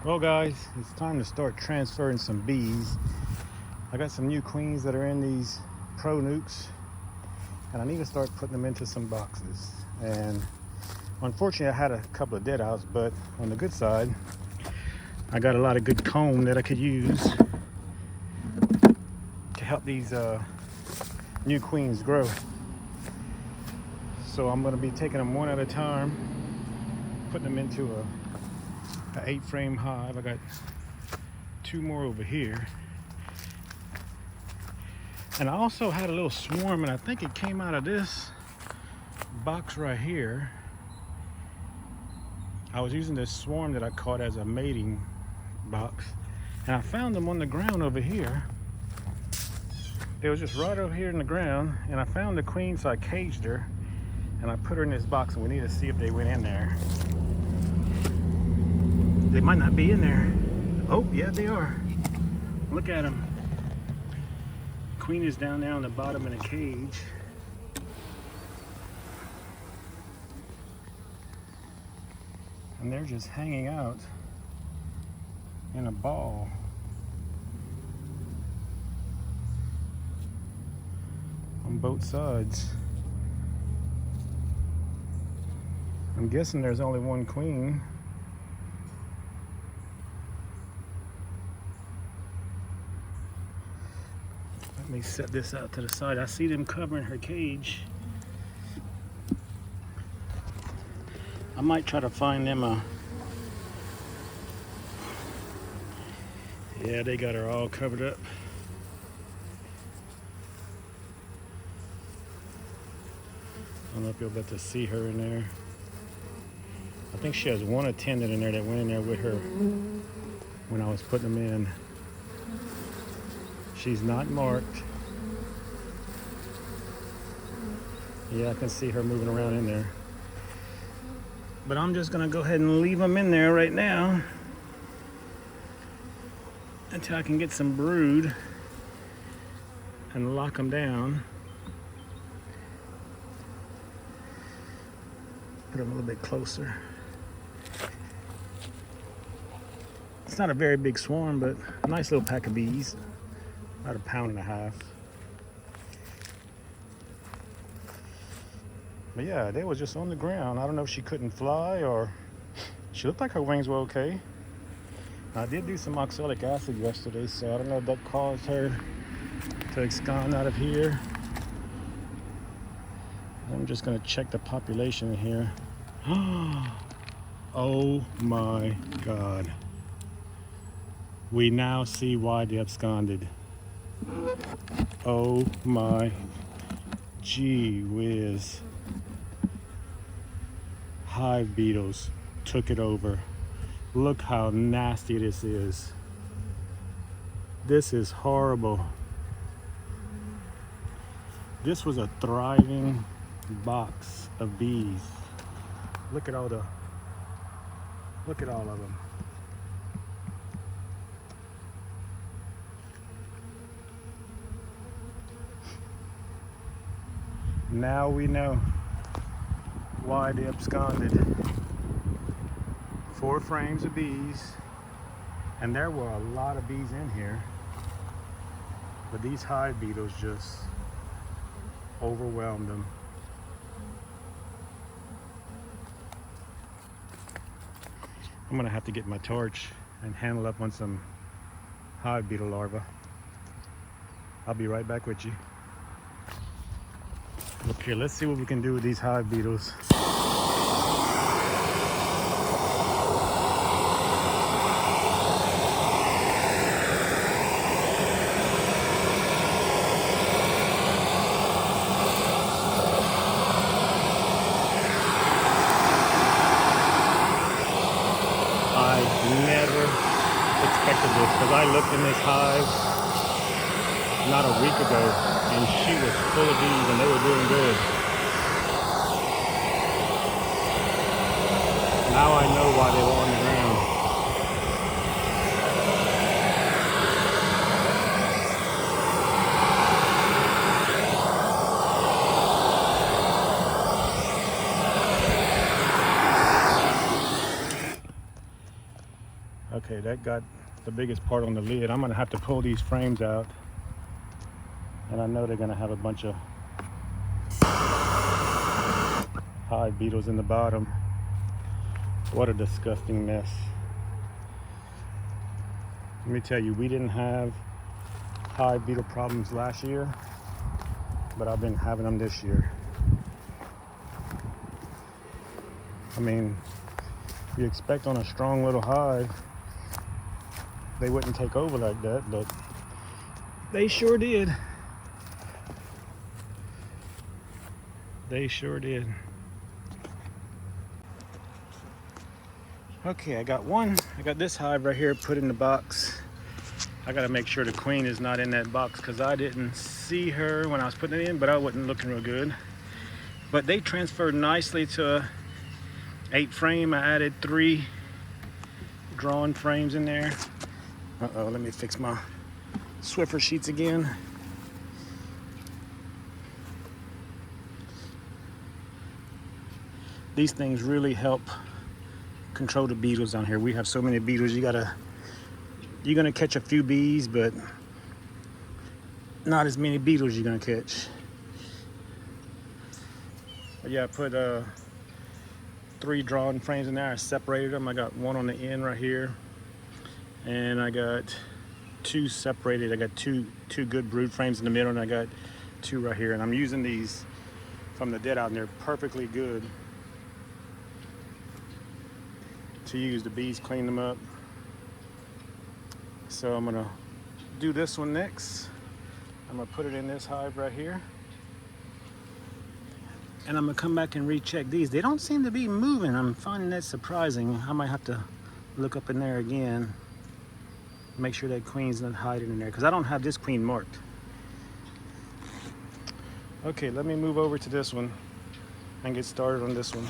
Well guys, it's time to start transferring some bees. I got some new queens that are in these pro nukes and I need to start putting them into some boxes. And unfortunately I had a couple of dead outs, but on the good side, I got a lot of good comb that I could use to help these new queens grow. So I'm going to be taking them one at a time, putting them into an 8-frame hive. I got 2 more over here. And I also had a little swarm, and I think it came out of this box right here. I was using this swarm that I caught as a mating box, and I found them on the ground over here. They was just right over here in the ground, and I found the queen, so I caged her, and I put her in this box, and we need to see if they went in there. They might not be in there. Oh, yeah, they are. Look at them. Queen is down there on the bottom in a cage. And they're just hanging out in a ball. On both sides. I'm guessing there's only one queen. Let me set this out to the side. I see them covering her cage. I might try to find them a... Yeah, they got her all covered up. I don't know if you'll be able to see her in there. I think she has one attendant in there that went in there with her when I was putting them in. She's not marked. Yeah, I can see her moving around in there. But I'm just gonna go ahead and leave them in there right now until I can get some brood and lock them down. Put them a little bit closer. It's not a very big swarm, but a nice little pack of bees. About 1.5 pounds. But yeah, they was just on the ground. I don't know if she couldn't fly or she looked like her wings were okay. I did do some oxalic acid yesterday, so I don't know if that caused her to abscond out of here. I'm just gonna check the population here. Oh my God. We now see why they absconded. Oh my gee whiz. Hive beetles took it over. Look how nasty this is. This is horrible. This was a thriving box of bees. Look at all of them. Now we know why they absconded. 4 frames of bees, and there were a lot of bees in here, but these hive beetles just overwhelmed them. I'm gonna have to get my torch and handle up on some hive beetle larvae. I'll be right back with you. Look here, let's see what we can do with these hive beetles. I never expected this because I looked in this hive not a week ago and she was full of bees and they were doing good. Now I know why they were on the ground. Okay, that got the biggest part on the lid. I'm gonna have to pull these frames out, and I know they're gonna have a bunch of hive beetles in the bottom. What a disgusting mess. Let me tell you, we didn't have hive beetle problems last year, but I've been having them this year. I mean, you expect on a strong little hive they wouldn't take over like that, but they sure did. They sure did. Okay, I got this hive right here put in the box. I gotta make sure the queen is not in that box because I didn't see her when I was putting it in, but I wasn't looking real good. But they transferred nicely to a 8 frame. I added 3 drawn frames in there. Uh-oh, let me fix my Swiffer sheets again. These things really help control the beetles down here. We have so many beetles, you're gonna catch a few bees, but not as many beetles you're gonna catch. But yeah, I put 3 drawn frames in there. I separated them. I got 1 on the end right here, and I got 2 separated. I got two good brood frames in the middle, and I got 2 right here. And I'm using these from the dead out, and they're perfectly good to use. The bees clean them up. So I'm gonna do this one next. I'm gonna put it in this hive right here, and I'm gonna come back and recheck these. They don't seem to be moving. I'm finding that surprising. I might have to look up in there again, make sure that queen's not hiding in there, because I don't have this queen marked. Okay, let me move over to this one and get started on this one.